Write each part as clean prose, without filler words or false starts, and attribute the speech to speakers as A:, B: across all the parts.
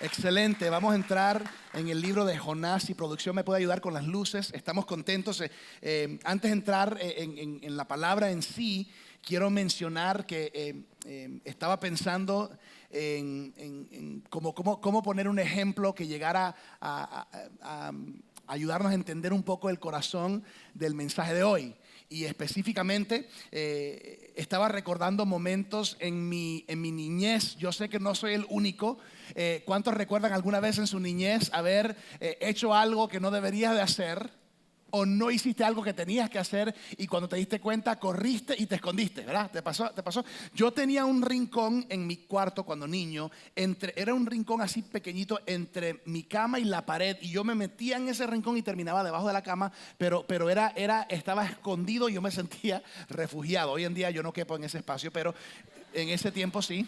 A: Excelente, vamos a entrar en el libro de Jonás. Si producción me puede ayudar con las luces, estamos contentos. Antes de entrar en la palabra en sí, quiero mencionar que estaba pensando en cómo poner un ejemplo que llegara a ayudarnos a entender un poco el corazón del mensaje de hoy. Y específicamente estaba recordando momentos en mi niñez. Yo sé que no soy el único. ¿Cuántos recuerdan alguna vez en su niñez haber hecho algo que no deberías de hacer? O no hiciste algo que tenías que hacer y cuando te diste cuenta corriste y te escondiste, ¿verdad? ¿Te pasó? ¿Te pasó? Yo tenía un rincón en mi cuarto cuando niño, era un rincón así pequeñito entre mi cama y la pared, y yo me metía en ese rincón y terminaba debajo de la cama, pero estaba escondido y yo me sentía refugiado. Hoy en día yo no quepo en ese espacio, pero en ese tiempo sí.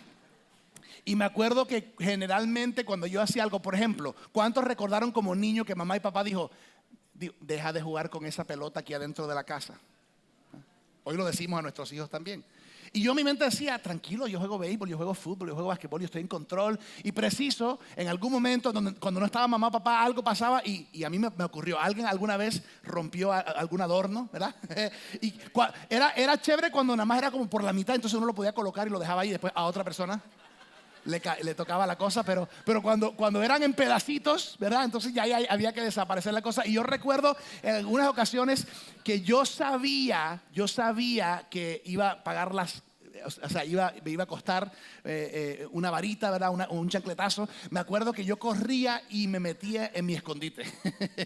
A: Y me acuerdo que generalmente cuando yo hacía algo, por ejemplo, ¿cuántos recordaron como niño que mamá y papá dijo: deja de jugar con esa pelota aquí adentro de la casa? Hoy lo decimos a nuestros hijos también. Y yo en mi mente decía: tranquilo, yo juego béisbol, yo juego fútbol, yo juego basquetbol, yo estoy en control. Y preciso, en algún momento cuando no estaba mamá, papá, algo pasaba y a mí me ocurrió. Alguien alguna vez rompió algún adorno, ¿verdad? Y era chévere cuando nada más era como por la mitad, entonces uno lo podía colocar y lo dejaba ahí, después a otra persona le tocaba la cosa, pero cuando eran en pedacitos, ¿verdad? Entonces ya había que desaparecer la cosa. Y yo recuerdo en algunas ocasiones que yo sabía que iba a pagar o sea, me iba a costar una varita, ¿verdad? Un chancletazo. Me acuerdo que yo corría y me metía en mi escondite.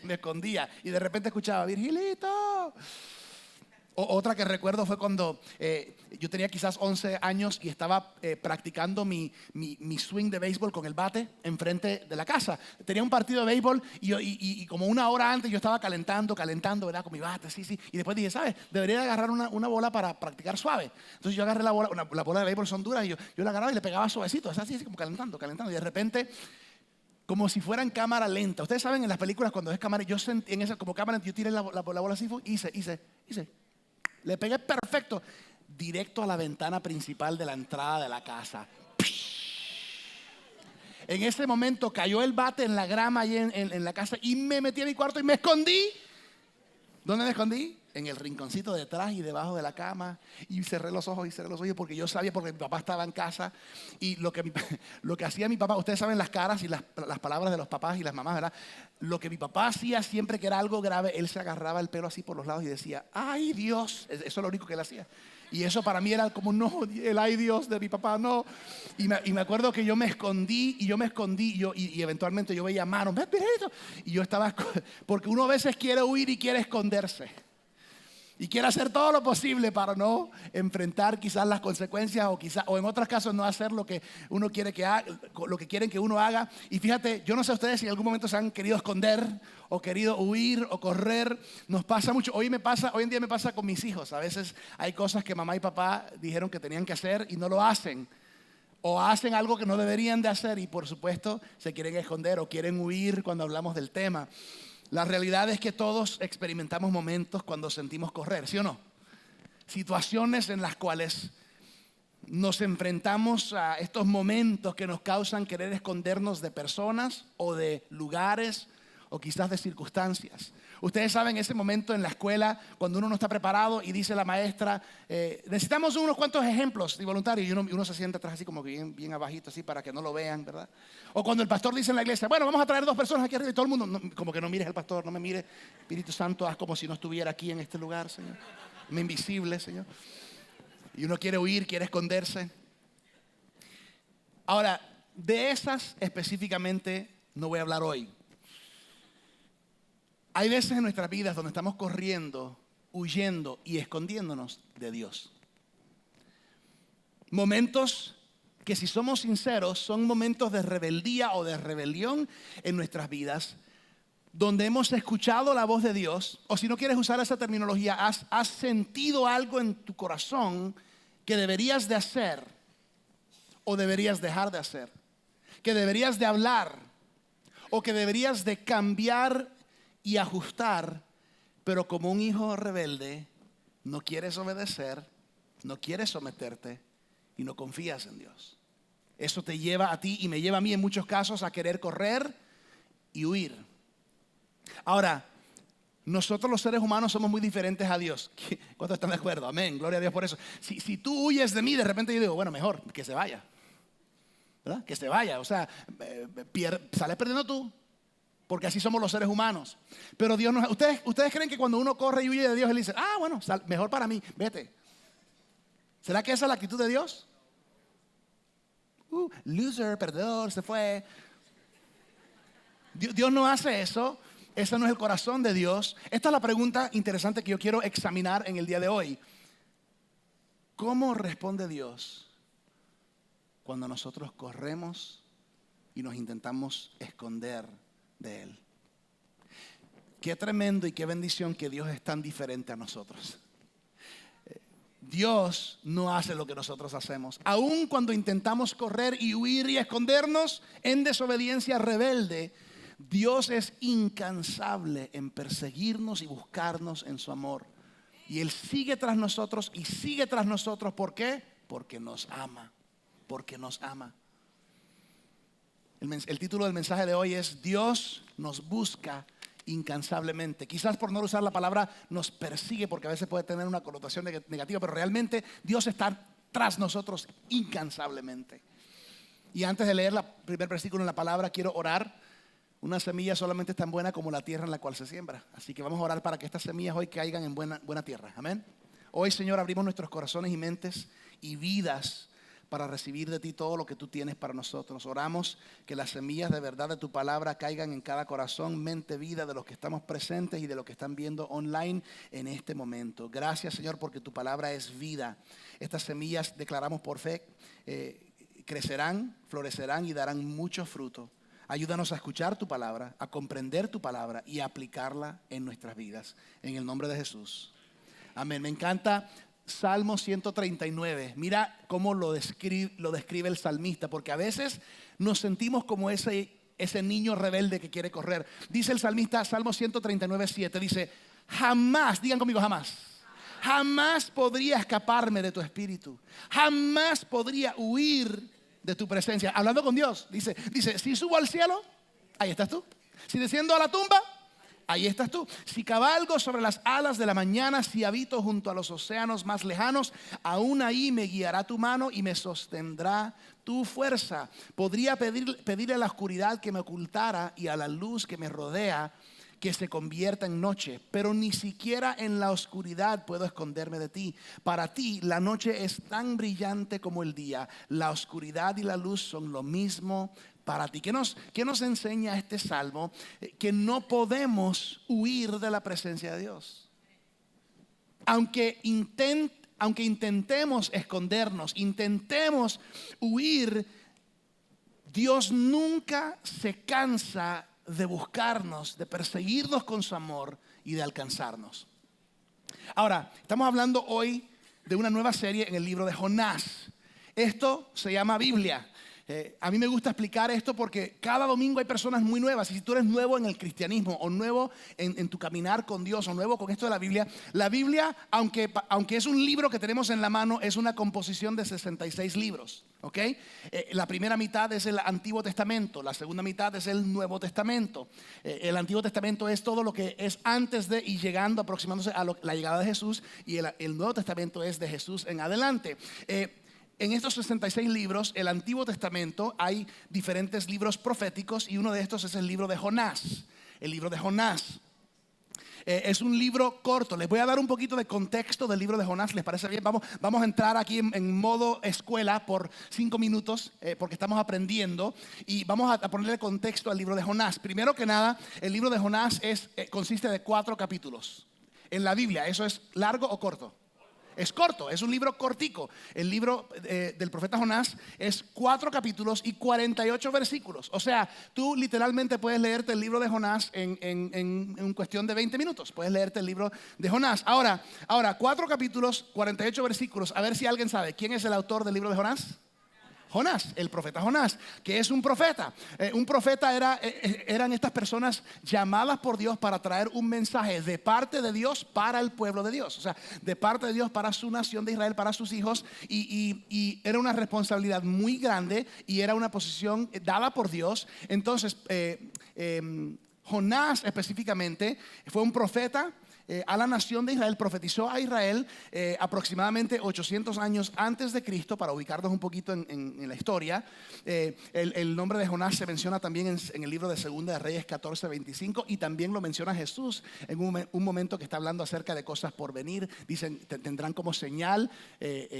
A: Me escondía y de repente escuchaba: Virgilito. Otra que recuerdo fue cuando yo tenía quizás 11 años y estaba practicando mi swing de béisbol con el bate enfrente de la casa. Tenía un partido de béisbol y como una hora antes yo estaba calentando, ¿verdad? Con mi bate, sí. Y después dije: ¿sabes? Debería agarrar una bola para practicar suave. Entonces yo agarré la bola, la bola de béisbol son duras, y yo la agarraba y le pegaba suavecito, así como calentando. Y de repente, como si fuera en cámara lenta. Ustedes saben en las películas cuando es cámara, yo sentí en esa como cámara, yo tiré la bola así, hice. Le pegué perfecto, directo a la ventana principal de la entrada de la casa. En ese momento cayó el bate en la grama ahí en la casa y me metí en mi cuarto y me escondí. ¿Dónde me escondí? En el rinconcito detrás y debajo de la cama. Y cerré los ojos porque yo sabía, porque mi papá estaba en casa. Y lo que hacía mi papá, ustedes saben las caras y las palabras de los papás y las mamás, ¿verdad? Lo que mi papá hacía siempre que era algo grave, él se agarraba el pelo así por los lados y decía: ¡ay, Dios! Eso es lo único que él hacía. Y eso para mí era como: no, el ay Dios de mi papá, no. Y me acuerdo que yo me escondí y eventualmente yo veía manos, mira eso. Y yo estaba, porque uno a veces quiere huir y quiere esconderse. Y quiere hacer todo lo posible para no enfrentar quizás las consecuencias, o en otros casos no hacer lo que uno quiere que haga, lo que quieren que uno haga. Y fíjate, yo no sé ustedes si en algún momento se han querido esconder o querido huir o correr. Nos pasa mucho. Hoy en día me pasa con mis hijos. A veces hay cosas que mamá y papá dijeron que tenían que hacer y no lo hacen. O hacen algo que no deberían de hacer y por supuesto se quieren esconder o quieren huir cuando hablamos del tema. La realidad es que todos experimentamos momentos cuando sentimos correr, ¿sí o no? Situaciones en las cuales nos enfrentamos a estos momentos que nos causan querer escondernos de personas o de lugares o quizás de circunstancias. Ustedes saben ese momento en la escuela cuando uno no está preparado y dice la maestra: necesitamos unos cuantos ejemplos de voluntarios, y uno se sienta atrás así como que bien abajito así para que no lo vean, ¿verdad? O cuando el pastor dice en la iglesia: bueno, vamos a traer 2 personas aquí arriba, y todo el mundo como que no mires al pastor, no me mire, Espíritu Santo, haz como si no estuviera aquí en este lugar, Señor, me invisible, Señor. Y uno quiere huir, quiere esconderse. Ahora, de esas específicamente no voy a hablar hoy. Hay veces en nuestras vidas donde estamos corriendo, huyendo y escondiéndonos de Dios. Momentos que, si somos sinceros, son momentos de rebeldía o de rebelión en nuestras vidas, donde hemos escuchado la voz de Dios, o si no quieres usar esa terminología, has sentido algo en tu corazón que deberías de hacer o deberías dejar de hacer, que deberías de hablar o que deberías de cambiar y ajustar, pero como un hijo rebelde no quieres obedecer, no quieres someterte y no confías en Dios. Eso te lleva a ti y me lleva a mí en muchos casos a querer correr y huir. Ahora, nosotros los seres humanos somos muy diferentes a Dios. ¿Cuántos están de acuerdo? Amén, gloria a Dios por eso. Si tú huyes de mí, de repente yo digo, bueno, mejor que se vaya, ¿verdad? Que se vaya, o sea, sales perdiendo tú, porque así somos los seres humanos. Pero Dios nos... ¿Ustedes creen que cuando uno corre y huye de Dios, Él dice, bueno, mejor para mí, vete? ¿Será que esa es la actitud de Dios? Loser, perdedor, se fue. Dios no hace eso. Ese no es el corazón de Dios. Esta es la pregunta interesante que yo quiero examinar en el día de hoy. ¿Cómo responde Dios cuando nosotros corremos y nos intentamos esconder de Él? Qué tremendo y qué bendición que Dios es tan diferente a nosotros. Dios no hace lo que nosotros hacemos. Aun cuando intentamos correr y huir y escondernos en desobediencia rebelde, Dios es incansable en perseguirnos y buscarnos en su amor. Y Él sigue tras nosotros y sigue tras nosotros. ¿Por qué? Porque nos ama. Porque nos ama. El título del mensaje de hoy es Dios nos busca incansablemente. Quizás por no usar la palabra nos persigue, porque a veces puede tener una connotación negativa, pero realmente Dios está tras nosotros incansablemente. Y antes de leer el primer versículo en la palabra, quiero orar. Una semilla solamente es tan buena como la tierra en la cual se siembra. Así que vamos a orar para que estas semillas hoy caigan en buena tierra. Amén. Hoy, Señor, abrimos nuestros corazones y mentes y vidas para recibir de ti todo lo que tú tienes para nosotros. Oramos que las semillas de verdad de tu palabra caigan en cada corazón, mente, vida de los que estamos presentes y de los que están viendo online en este momento. Gracias, Señor, porque tu palabra es vida. Estas semillas, declaramos por fe, crecerán, florecerán y darán mucho fruto. Ayúdanos a escuchar tu palabra, a comprender tu palabra y a aplicarla en nuestras vidas. En el nombre de Jesús. Amén. Me encanta Salmo 139. Mira cómo lo describe el salmista, porque a veces nos sentimos como ese niño rebelde que quiere correr. Dice el salmista, Salmo 139, 7, dice, jamás, digan conmigo, jamás podría escaparme de tu espíritu. Jamás podría huir de tu presencia. Hablando con Dios, dice, si subo al cielo, ahí estás tú. Si desciendo a la tumba, ahí estás tú. Si cabalgo sobre las alas de la mañana, si habito junto a los océanos más lejanos, aún ahí me guiará tu mano y me sostendrá tu fuerza. Podría pedirle a la oscuridad que me ocultara y a la luz que me rodea que se convierta en noche, pero ni siquiera en la oscuridad puedo esconderme de ti. Para ti la noche es tan brillante como el día. La oscuridad y la luz son lo mismo para ti. ¿Qué nos enseña este salmo? Que no podemos huir de la presencia de Dios. Aunque intentemos escondernos, intentemos huir, Dios nunca se cansa de buscarnos, de perseguirnos con su amor y de alcanzarnos. Ahora, estamos hablando hoy de una nueva serie en el libro de Jonás. Esto se llama Biblia. A mí me gusta explicar esto porque cada domingo hay personas muy nuevas. Y si tú eres nuevo en el cristianismo o nuevo en tu caminar con Dios o nuevo con esto de la Biblia, aunque es un libro que tenemos en la mano, es una composición de 66 libros. ¿Okay? La primera mitad es el Antiguo Testamento, la segunda mitad es el Nuevo Testamento. El Antiguo Testamento es todo lo que es antes de y llegando, aproximándose a la llegada de Jesús, y el Nuevo Testamento es de Jesús en adelante. En estos 66 libros, el Antiguo Testamento, hay diferentes libros proféticos y uno de estos es el libro de Jonás. El libro de Jonás es un libro corto. Les voy a dar un poquito de contexto del libro de Jonás. ¿Les parece bien? Vamos a entrar aquí en modo escuela por 5 minutos porque estamos aprendiendo y vamos a ponerle contexto al libro de Jonás. Primero que nada, el libro de Jonás consiste de 4 capítulos. En la Biblia, ¿eso es largo o corto? Es corto, es un libro cortico. El libro del profeta Jonás es 4 capítulos y 48 versículos. O sea, tú literalmente puedes leerte el libro de Jonás en cuestión de 20 minutos. Puedes leerte el libro de Jonás. Ahora, 4 capítulos, 48 versículos. A ver si alguien sabe, ¿quién es el autor del libro de Jonás? Jonás, el profeta Jonás. ¿Qué es un profeta? Un profeta eran estas personas llamadas por Dios para traer un mensaje de parte de Dios para el pueblo de Dios. O sea, de parte de Dios para su nación de Israel, para sus hijos. Y era una responsabilidad muy grande y era una posición dada por Dios. Entonces, Jonás específicamente fue un profeta a la nación de Israel, profetizó a Israel aproximadamente 800 años antes de Cristo, para ubicarnos un poquito en la historia. El nombre de Jonás se menciona también en el libro de Segunda de Reyes 14:25, y también lo menciona Jesús en un momento que está hablando acerca de cosas por venir. Dicen, tendrán como señal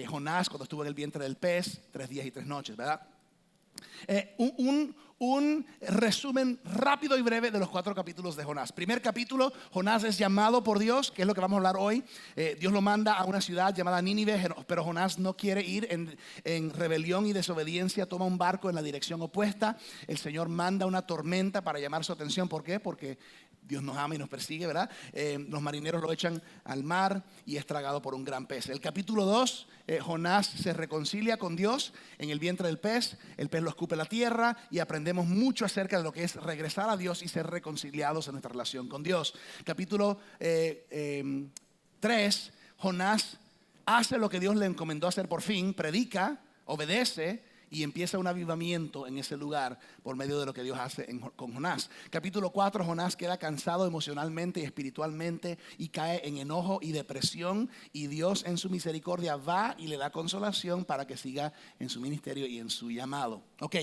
A: Jonás cuando estuvo en el vientre del pez 3 días y 3 noches, ¿verdad? Un resumen rápido y breve de los 4 capítulos de Jonás. Primer capítulo, Jonás es llamado por Dios, que es lo que vamos a hablar hoy. Dios lo manda a una ciudad llamada Nínive, pero Jonás no quiere ir. En rebelión y desobediencia toma un barco en la dirección opuesta. El Señor manda una tormenta para llamar su atención. ¿Por qué? Porque Dios nos ama y nos persigue, ¿verdad? Los marineros lo echan al mar y es tragado por un gran pez. El capítulo 2, Jonás se reconcilia con Dios en el vientre del pez. El pez lo escupe la tierra y aprendemos mucho acerca de lo que es regresar a Dios y ser reconciliados en nuestra relación con Dios. Capítulo 3, Jonás hace lo que Dios le encomendó hacer por fin, predica, obedece, y empieza un avivamiento en ese lugar por medio de lo que Dios hace con Jonás. Capítulo 4, Jonás queda cansado emocionalmente y espiritualmente y cae en enojo y depresión, y Dios en su misericordia va y le da consolación para que siga en su ministerio y en su llamado. Ok,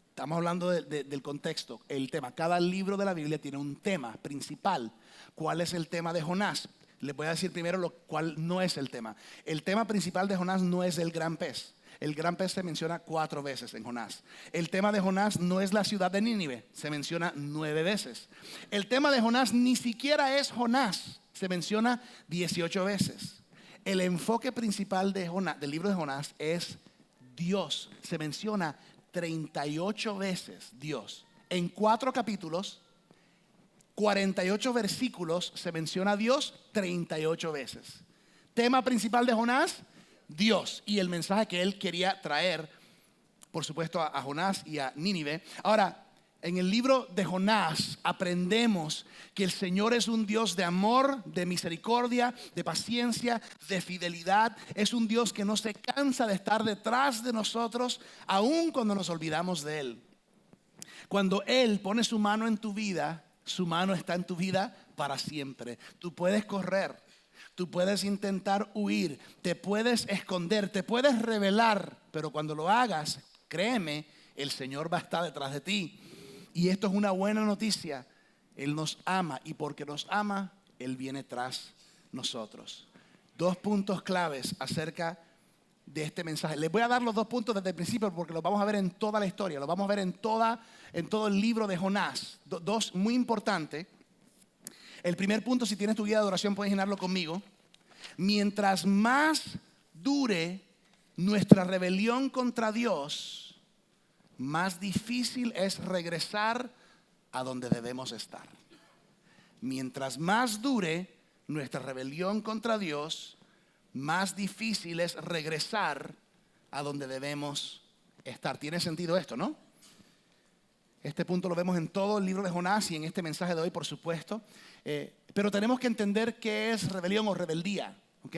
A: estamos hablando del contexto, el tema. Cada libro de la Biblia tiene un tema principal. ¿Cuál es el tema de Jonás? Les voy a decir primero lo cual no es el tema. El tema principal de Jonás no es el gran pez. El gran pez se menciona 4 veces en Jonás. El tema de Jonás no es la ciudad de Nínive, se menciona 9 veces. El tema de Jonás ni siquiera es Jonás, se menciona 18 veces. El enfoque principal del libro de Jonás es Dios. Se menciona 38 veces Dios. En 4 capítulos, 48 versículos, se menciona a Dios 38 veces. Tema principal de Jonás, Dios, y el mensaje que él quería traer, por supuesto, a Jonás y a Nínive. Ahora, en el libro de Jonás aprendemos que el Señor es un Dios de amor, de misericordia, de paciencia, de fidelidad. Es un Dios que no se cansa de estar detrás de nosotros, aun cuando nos olvidamos de Él. Cuando Él pone su mano en tu vida, su mano está en tu vida para siempre. Tú puedes correr. Tú puedes intentar huir, te puedes esconder, te puedes rebelar, pero cuando lo hagas, créeme, el Señor va a estar detrás de ti. Y esto es una buena noticia. Él nos ama, y porque nos ama, Él viene tras nosotros. 2 puntos claves acerca de este mensaje. Les voy a dar los 2 puntos desde el principio porque los vamos a ver en toda la historia, los vamos a ver en todo el libro de Jonás. 2 muy importantes. El primer punto, si tienes tu guía de adoración, puedes llenarlo conmigo. Mientras más dure nuestra rebelión contra Dios, más difícil es regresar a donde debemos estar. Mientras más dure nuestra rebelión contra Dios, más difícil es regresar a donde debemos estar. ¿Tiene sentido esto, no? Este punto lo vemos en todo el libro de Jonás y en este mensaje de hoy, por supuesto. Pero tenemos que entender qué es rebelión o rebeldía, ¿ok?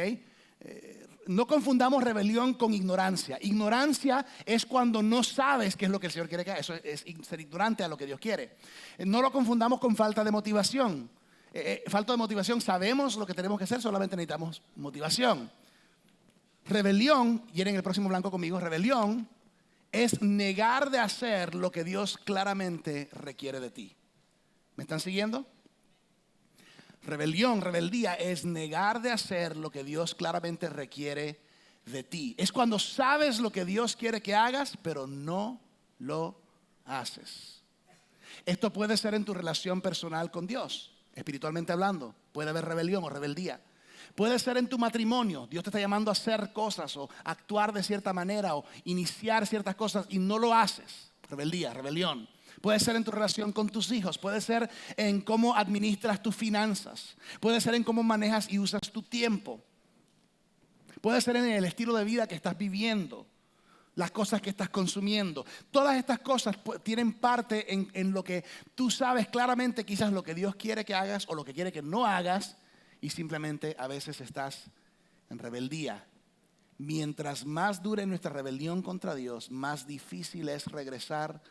A: No confundamos rebelión con ignorancia. Ignorancia es cuando no sabes qué es lo que el Señor quiere que haga. Eso es ser ignorante a lo que Dios quiere. No lo confundamos con falta de motivación. Falta de motivación, sabemos lo que tenemos que hacer, solamente necesitamos motivación. Rebelión, y en el próximo blanco conmigo, rebelión es negar de hacer lo que Dios claramente requiere de ti. ¿Me están siguiendo? Rebelión, rebeldía es negar de hacer lo que Dios claramente requiere de ti. Es cuando sabes lo que Dios quiere que hagas, pero no lo haces. Esto puede ser en tu relación personal con Dios, espiritualmente hablando. Puede haber rebelión o rebeldía. Puede ser en tu matrimonio. Dios te está llamando a hacer cosas o actuar de cierta manera o iniciar ciertas cosas y no lo haces. Rebeldía, rebelión. Puede ser en tu relación con tus hijos. Puede ser en cómo administras tus finanzas. Puede ser en cómo manejas y usas tu tiempo. Puede ser en el estilo de vida que estás viviendo. las cosas que estás consumiendo. Todas estas cosas tienen parte en lo que tú sabes claramente, quizás lo que Dios quiere que hagas o lo que quiere que no hagas, y simplemente a veces estás en rebeldía. Mientras más dure nuestra rebelión contra Dios, más difícil es regresar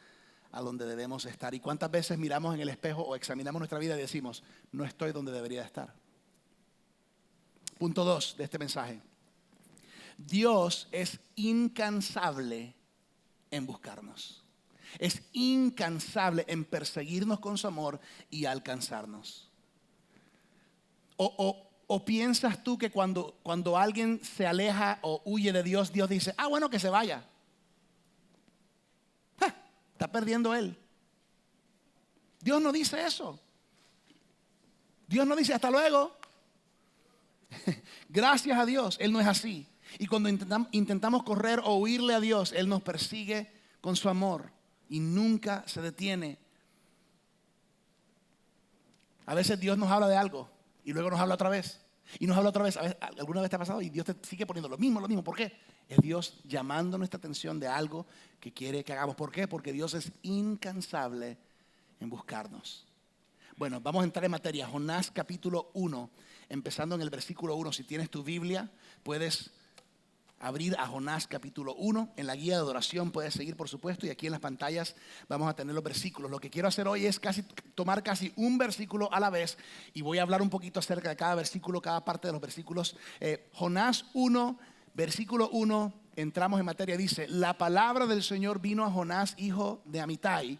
A: a donde debemos estar. ¿Y cuántas veces miramos en el espejo o examinamos nuestra vida y decimos, no estoy donde debería estar? Punto 2 de este mensaje. Dios es incansable en buscarnos. Es incansable en perseguirnos con su amor y alcanzarnos. ¿O piensas tú que cuando alguien se aleja o huye de Dios, Dios dice, bueno, que se vaya? Está perdiendo él. Dios no dice eso. Dios no dice hasta luego. Gracias a Dios, Él no es así. Y cuando intentamos correr o huirle a Dios, Él nos persigue con su amor y nunca se detiene. A veces Dios nos habla de algo y luego nos habla otra vez. Y nos habla otra vez. ¿Alguna vez te ha pasado? Y Dios te sigue poniendo lo mismo. ¿Por qué? Es Dios llamando nuestra atención de algo que quiere que hagamos. ¿Por qué? Porque Dios es incansable en buscarnos. Bueno, vamos a entrar en materia. Jonás capítulo 1, empezando en el versículo 1. Si tienes tu Biblia, puedes abrir a Jonás capítulo 1. En la guía de adoración puedes seguir, por supuesto, y aquí en las pantallas vamos a tener los versículos. Lo que quiero hacer hoy es tomar casi un versículo a la vez y voy a hablar un poquito acerca de cada versículo, cada parte de los versículos. Jonás 1, versículo 1, entramos en materia. Dice, la palabra del Señor vino a Jonás, hijo de Amitai.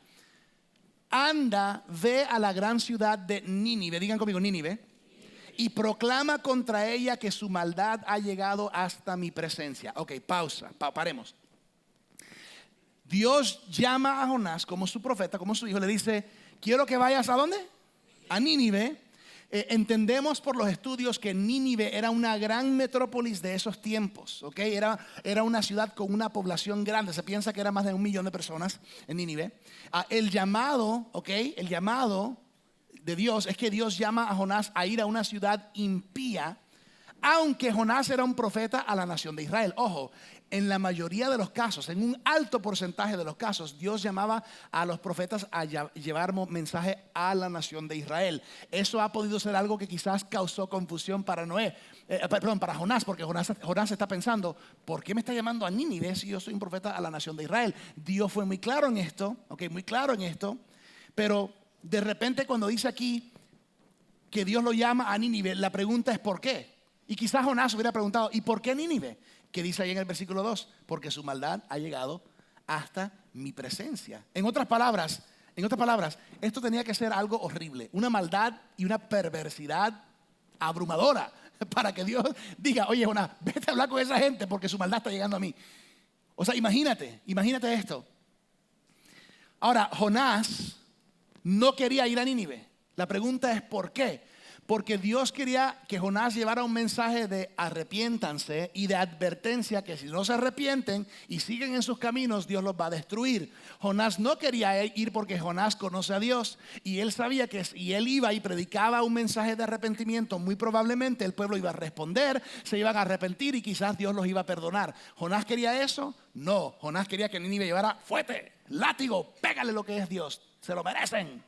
A: Anda, ve a la gran ciudad de Nínive, digan conmigo Nínive, y proclama contra ella que su maldad ha llegado hasta mi presencia. Ok, pausa, paremos. Dios llama a Jonás como su profeta, como su hijo, le dice, quiero que vayas ¿a dónde? A Nínive. Entendemos por los estudios que Nínive era una gran metrópolis de esos tiempos, ¿ok? Era una ciudad con una población grande. Se piensa que era más de 1 millón de personas en Nínive. El llamado de Dios es que Dios llama a Jonás a ir a una ciudad impía, aunque Jonás era un profeta a la nación de Israel. Ojo, en la mayoría de los casos, en un alto porcentaje de los casos, Dios llamaba a los profetas a llevar mensaje a la nación de Israel. Eso ha podido ser algo que quizás causó confusión para para Jonás, porque Jonás está pensando, ¿por qué me está llamando a Nínive si yo soy un profeta a la nación de Israel? Dios fue muy claro en esto, muy claro en esto, pero de repente cuando dice aquí que Dios lo llama a Nínive, la pregunta es ¿por qué? Y quizás Jonás hubiera preguntado, ¿y por qué Nínive? Que dice ahí en el versículo 2, porque su maldad ha llegado hasta mi presencia. En otras palabras, esto tenía que ser algo horrible, una maldad y una perversidad abrumadora para que Dios diga, oye Jonás, vete a hablar con esa gente porque su maldad está llegando a mí. O sea, imagínate esto. Ahora, Jonás no quería ir a Nínive. La pregunta es ¿por qué? Porque Dios quería que Jonás llevara un mensaje de arrepiéntanse y de advertencia que si no se arrepienten y siguen en sus caminos, Dios los va a destruir. Jonás no quería ir porque Jonás conoce a Dios y él sabía que si él iba y predicaba un mensaje de arrepentimiento, muy probablemente el pueblo iba a responder, se iban a arrepentir y quizás Dios los iba a perdonar. ¿Jonás quería eso? No, Jonás quería que Nínive llevara fuete, látigo, pégale lo que es Dios, se lo merecen.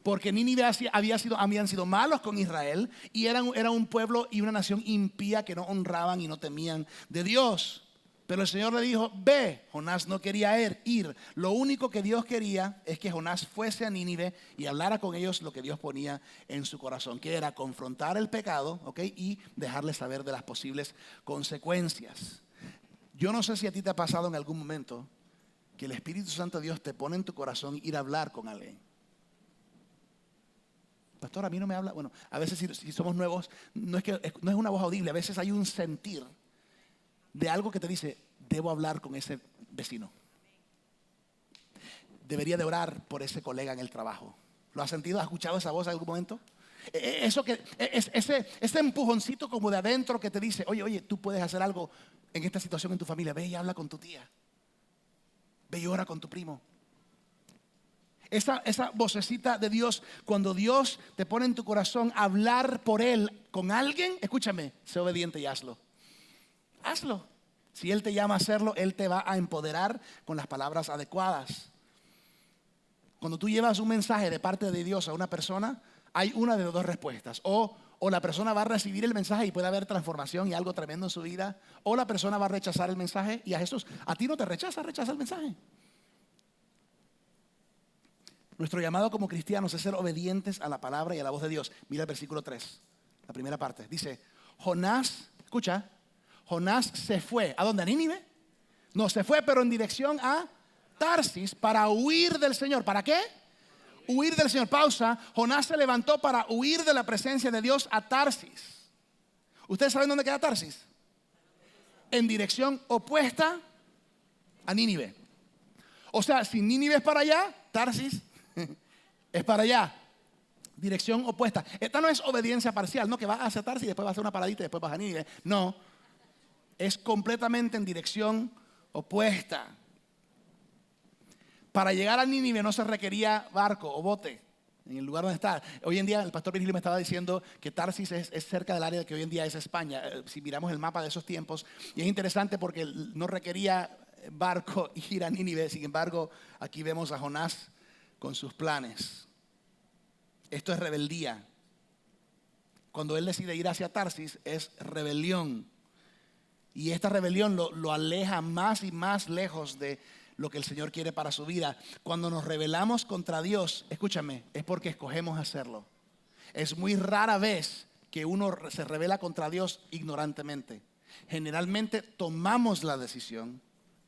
A: Porque Nínive habían sido malos con Israel y era un pueblo y una nación impía que no honraban y no temían de Dios. Pero el Señor le dijo, ve. Jonás no quería ir. Lo único que Dios quería es que Jonás fuese a Nínive y hablara con ellos lo que Dios ponía en su corazón, que era confrontar el pecado, y dejarles saber de las posibles consecuencias. Yo no sé si a ti te ha pasado en algún momento que el Espíritu Santo de Dios te pone en tu corazón ir a hablar con alguien. Pastor, a mí no me habla. Bueno, a veces si somos nuevos, no es una voz audible. A veces hay un sentir de algo que te dice, debo hablar con ese vecino. Debería de orar por ese colega en el trabajo. ¿Lo has sentido? ¿Has escuchado esa voz en algún momento? Ese empujoncito como de adentro que te dice, oye, tú puedes hacer algo en esta situación en tu familia. Ve y habla con tu tía. Ve y ora con tu primo. Esa vocecita de Dios, cuando Dios te pone en tu corazón hablar por Él con alguien, escúchame, sé obediente y hazlo. Hazlo. Si Él te llama a hacerlo, Él te va a empoderar con las palabras adecuadas. Cuando tú llevas un mensaje de parte de Dios a una persona, hay una de dos respuestas. O la persona va a recibir el mensaje y puede haber transformación y algo tremendo en su vida. O la persona va a rechazar el mensaje y a Jesús. A ti no te rechaza el mensaje. Nuestro llamado como cristianos es ser obedientes a la palabra y a la voz de Dios. Mira el versículo 3, la primera parte. Dice, Jonás, escucha, Jonás se fue. ¿A dónde? ¿A Nínive? No, se fue pero en dirección a Tarsis para huir del Señor. ¿Para qué? Huir del Señor. Pausa. Jonás se levantó para huir de la presencia de Dios a Tarsis. ¿Ustedes saben dónde queda Tarsis? En dirección opuesta a Nínive. O sea, si Nínive es para allá, Tarsis es para allá. Dirección opuesta. Esta no es obediencia parcial, no que va hacia Tarsis y después va a hacer una paradita y después vas a Nínive. No, es completamente en dirección opuesta. Para llegar a Nínive no se requería barco o bote en el lugar donde está. Hoy en día el pastor Virgilio me estaba diciendo que Tarsis es cerca del área que hoy en día es España. Si miramos el mapa de esos tiempos, y es interesante porque no requería barco ir a Nínive. Sin embargo, aquí vemos a Jonás con sus planes. Esto es rebeldía. Cuando él decide ir hacia Tarsis es rebelión. Y esta rebelión lo aleja más y más lejos de lo que el Señor quiere para su vida. Cuando nos rebelamos contra Dios, escúchame, es porque escogemos hacerlo. Es muy rara vez que uno se rebela contra Dios ignorantemente. Generalmente tomamos la decisión.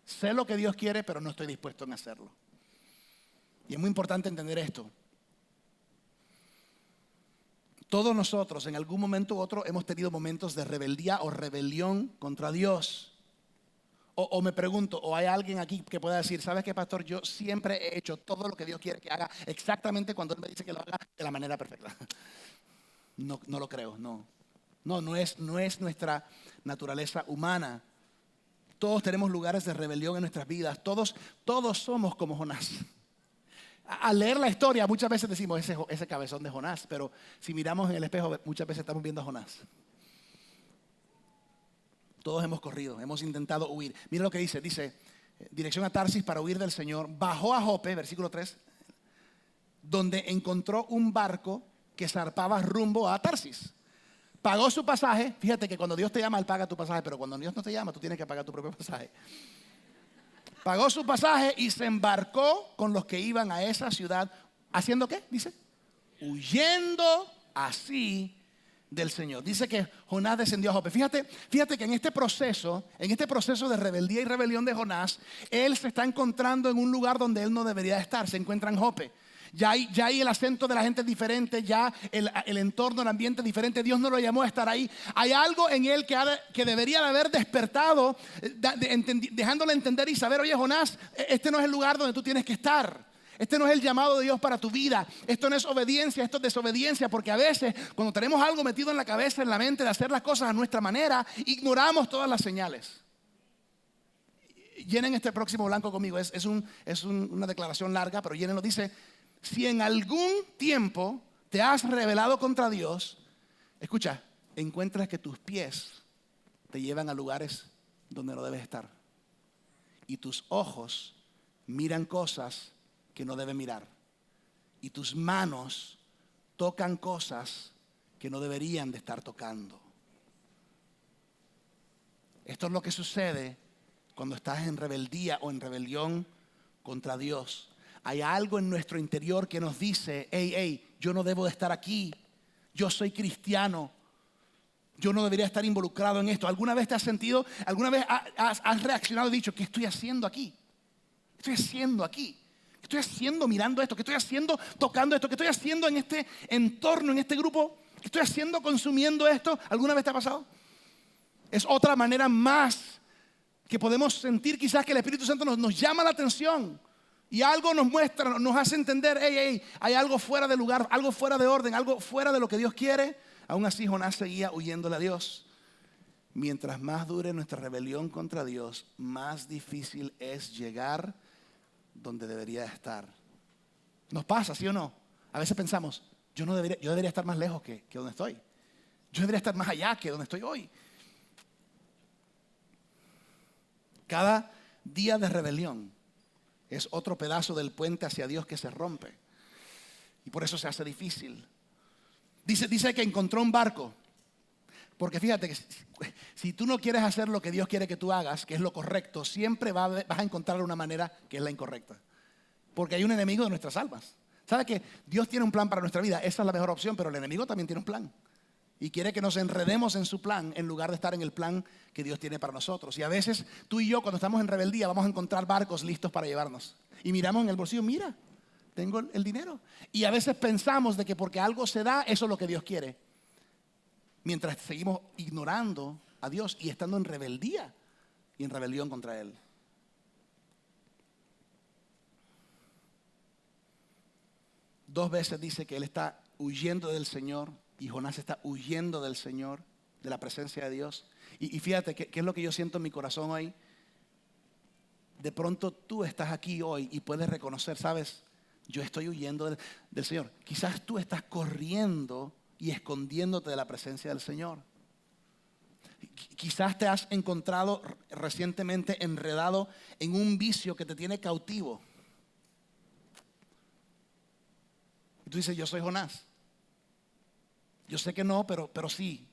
A: Sé lo que Dios quiere, pero no estoy dispuesto en hacerlo. Y es muy importante entender esto. Todos nosotros en algún momento u otro hemos tenido momentos de rebeldía o rebelión contra Dios. O me pregunto, o hay alguien aquí que pueda decir, ¿sabes qué, pastor? Yo siempre he hecho todo lo que Dios quiere que haga exactamente cuando Él me dice que lo haga de la manera perfecta. No lo creo, no. No es nuestra naturaleza humana. Todos tenemos lugares de rebelión en nuestras vidas. Todos somos como Jonás. Al leer la historia muchas veces decimos ese cabezón de Jonás, pero si miramos en el espejo muchas veces estamos viendo a Jonás. Todos hemos corrido, hemos intentado huir. Mira lo que dice, dirección a Tarsis para huir del Señor. Bajó a Jope, versículo 3, donde encontró un barco que zarpaba rumbo a Tarsis. Pagó su pasaje. Fíjate que cuando Dios te llama, Él paga tu pasaje, pero cuando Dios no te llama, tú tienes que pagar tu propio pasaje. Pagó su pasaje y se embarcó con los que iban a esa ciudad. ¿Haciendo qué? Dice, huyendo así del Señor. Dice que Jonás descendió a Jope. Fíjate que en este proceso de rebeldía y rebelión de Jonás, él se está encontrando en un lugar donde él no debería estar. Se encuentra en Jope. Ya ahí el acento de la gente es diferente, ya el entorno, el ambiente es diferente. Dios no lo llamó a estar ahí. Hay algo en él que debería de haber despertado, dejándole entender y saber, oye, Jonás, este no es el lugar donde tú tienes que estar. Este no es el llamado de Dios para tu vida. Esto no es obediencia, esto es desobediencia. Porque a veces cuando tenemos algo metido en la cabeza, en la mente de hacer las cosas a nuestra manera, ignoramos todas las señales. Llenen este próximo blanco conmigo. Es una declaración larga, pero llénenlo. Dice, si en algún tiempo te has rebelado contra Dios, escucha, encuentras que tus pies te llevan a lugares donde no debes estar. Y tus ojos miran cosas que no deben mirar. Y tus manos tocan cosas que no deberían de estar tocando. Esto es lo que sucede cuando estás en rebeldía o en rebelión contra Dios. Hay algo en nuestro interior que nos dice, hey, yo no debo de estar aquí. Yo soy cristiano. Yo no debería estar involucrado en esto. ¿Alguna vez te has sentido, alguna vez has reaccionado y dicho, ¿qué estoy haciendo aquí? ¿Qué estoy haciendo aquí? ¿Qué estoy haciendo mirando esto? ¿Qué estoy haciendo tocando esto? ¿Qué estoy haciendo en este entorno, en este grupo? ¿Qué estoy haciendo consumiendo esto? ¿Alguna vez te ha pasado? Es otra manera más que podemos sentir quizás que el Espíritu Santo nos llama la atención. Y algo nos muestra, nos hace entender, hay algo fuera de lugar, algo fuera de orden, algo fuera de lo que Dios quiere. Aún así Jonás seguía huyéndole a Dios. Mientras más dure nuestra rebelión contra Dios, más difícil es llegar donde debería estar. ¿Nos pasa, sí o no? A veces pensamos, yo debería estar más lejos que donde estoy. Yo debería estar más allá que donde estoy hoy. Cada día de rebelión es otro pedazo del puente hacia Dios que se rompe. Y por eso se hace difícil. Dice que encontró un barco. Porque fíjate que si tú no quieres hacer lo que Dios quiere que tú hagas, que es lo correcto, siempre vas a encontrar una manera que es la incorrecta. Porque hay un enemigo de nuestras almas. ¿Sabe que Dios tiene un plan para nuestra vida? Esa es la mejor opción, pero el enemigo también tiene un plan. Y quiere que nos enredemos en su plan en lugar de estar en el plan que Dios tiene para nosotros. Y a veces tú y yo, cuando estamos en rebeldía, vamos a encontrar barcos listos para llevarnos. Y miramos en el bolsillo, mira, tengo el dinero. Y a veces pensamos de que porque algo se da, eso es lo que Dios quiere. Mientras seguimos ignorando a Dios y estando en rebeldía y en rebelión contra Él. Dos veces dice que él está huyendo del Señor y Jonás está huyendo del Señor, de la presencia de Dios. Y fíjate, ¿qué es lo que yo siento en mi corazón hoy? De pronto tú estás aquí hoy y puedes reconocer, ¿sabes? Yo estoy huyendo del Señor. Quizás tú estás corriendo y escondiéndote de la presencia del Señor. Quizás te has encontrado recientemente enredado en un vicio que te tiene cautivo. Y tú dices, yo soy Jonás. Yo sé que no, pero sí.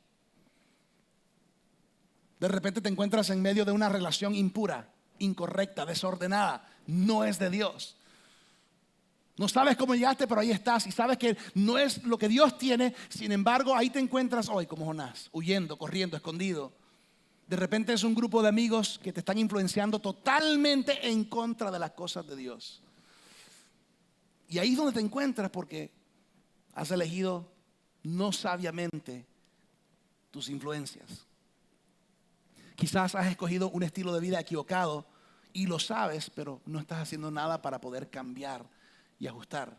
A: De repente te encuentras en medio de una relación impura, incorrecta, desordenada. No es de Dios. No sabes cómo llegaste, pero ahí estás. Y sabes que no es lo que Dios tiene. Sin embargo, ahí te encuentras hoy como Jonás, huyendo, corriendo, escondido. De repente es un grupo de amigos que te están influenciando totalmente en contra de las cosas de Dios. Y ahí es donde te encuentras porque has elegido no sabiamente tus influencias. Quizás has escogido un estilo de vida equivocado y lo sabes, pero no estás haciendo nada para poder cambiar y ajustar.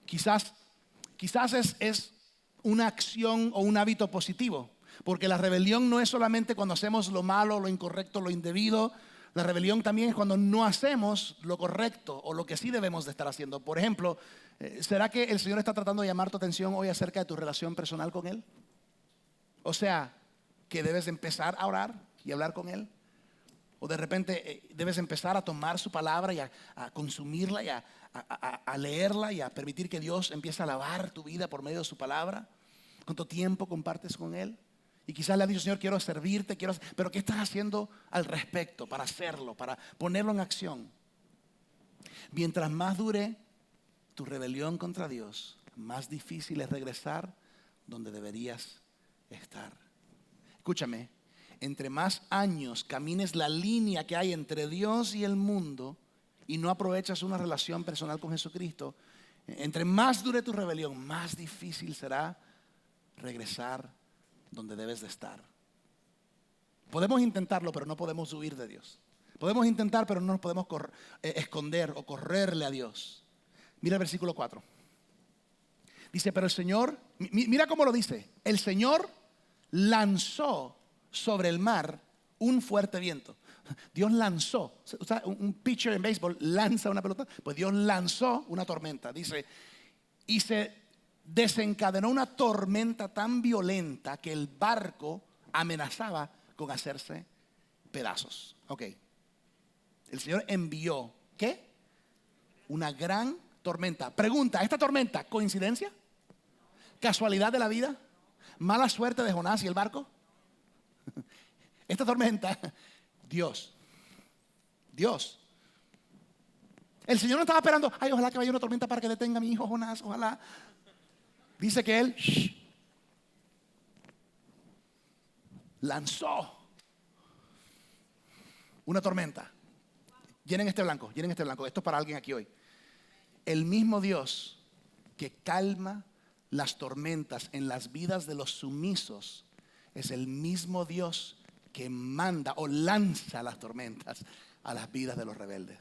A: Quizás es una acción o un hábito positivo, porque la rebelión no es solamente cuando hacemos lo malo, lo incorrecto, lo indebido. La rebelión también es cuando no hacemos lo correcto o lo que sí debemos de estar haciendo. Por ejemplo, ¿será que el Señor está tratando de llamar tu atención hoy acerca de tu relación personal con Él? O sea, que debes empezar a orar y hablar con Él. O de repente debes empezar a tomar su palabra y a consumirla y a leerla y a permitir que Dios empiece a lavar tu vida por medio de su palabra. ¿Cuánto tiempo compartes con Él? Y quizás le has dicho, Señor, quiero servirte, pero ¿qué estás haciendo al respecto para hacerlo, para ponerlo en acción? Mientras más dure tu rebelión contra Dios, más difícil es regresar donde deberías estar. Escúchame, entre más años camines la línea que hay entre Dios y el mundo y no aprovechas una relación personal con Jesucristo, entre más dure tu rebelión, más difícil será regresar donde debes de estar. Podemos intentarlo, pero no podemos huir de Dios. Podemos intentar, pero no nos podemos esconder o correrle a Dios. Mira el versículo 4. Dice, pero el Señor, mira cómo lo dice. El Señor lanzó sobre el mar un fuerte viento. Dios lanzó, o sea, un pitcher en béisbol lanza una pelota. Pues Dios lanzó una tormenta. Dice, y se desencadenó una tormenta tan violenta que el barco amenazaba con hacerse pedazos. Ok. El Señor envió, ¿qué? Una gran tormenta. Pregunta, ¿esta tormenta, coincidencia? ¿Casualidad de la vida? ¿Mala suerte de Jonás y el barco? Esta tormenta, Dios. El Señor no estaba esperando, ay, ojalá que vaya una tormenta para que detenga a mi hijo Jonás, ojalá. Dice que Él lanzó una tormenta. Llenen este blanco. Esto es para alguien aquí hoy. El mismo Dios que calma las tormentas en las vidas de los sumisos es el mismo Dios que manda o lanza las tormentas a las vidas de los rebeldes.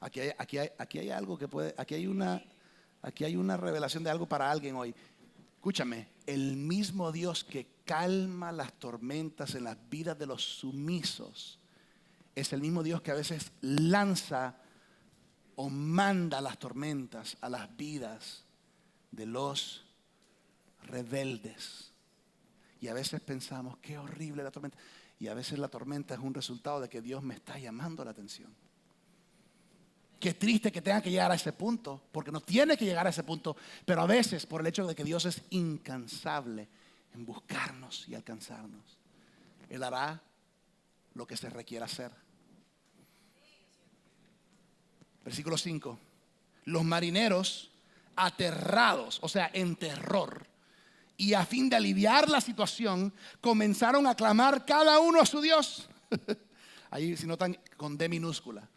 A: Aquí hay algo que puede, aquí hay una revelación de algo para alguien hoy. Escúchame, el mismo Dios que calma las tormentas en las vidas de los sumisos es el mismo Dios que a veces lanza o manda las tormentas a las vidas de los rebeldes. Y a veces pensamos, qué horrible la tormenta. Y a veces la tormenta es un resultado de que Dios me está llamando la atención. Qué triste que tenga que llegar a ese punto, porque no tiene que llegar a ese punto, pero a veces por el hecho de que Dios es incansable en buscarnos y alcanzarnos, Él hará lo que se requiera hacer. Versículo 5. Los marineros, aterrados, o sea, en terror, y a fin de aliviar la situación, comenzaron a clamar cada uno a su Dios. Ahí, si notan, con D minúscula.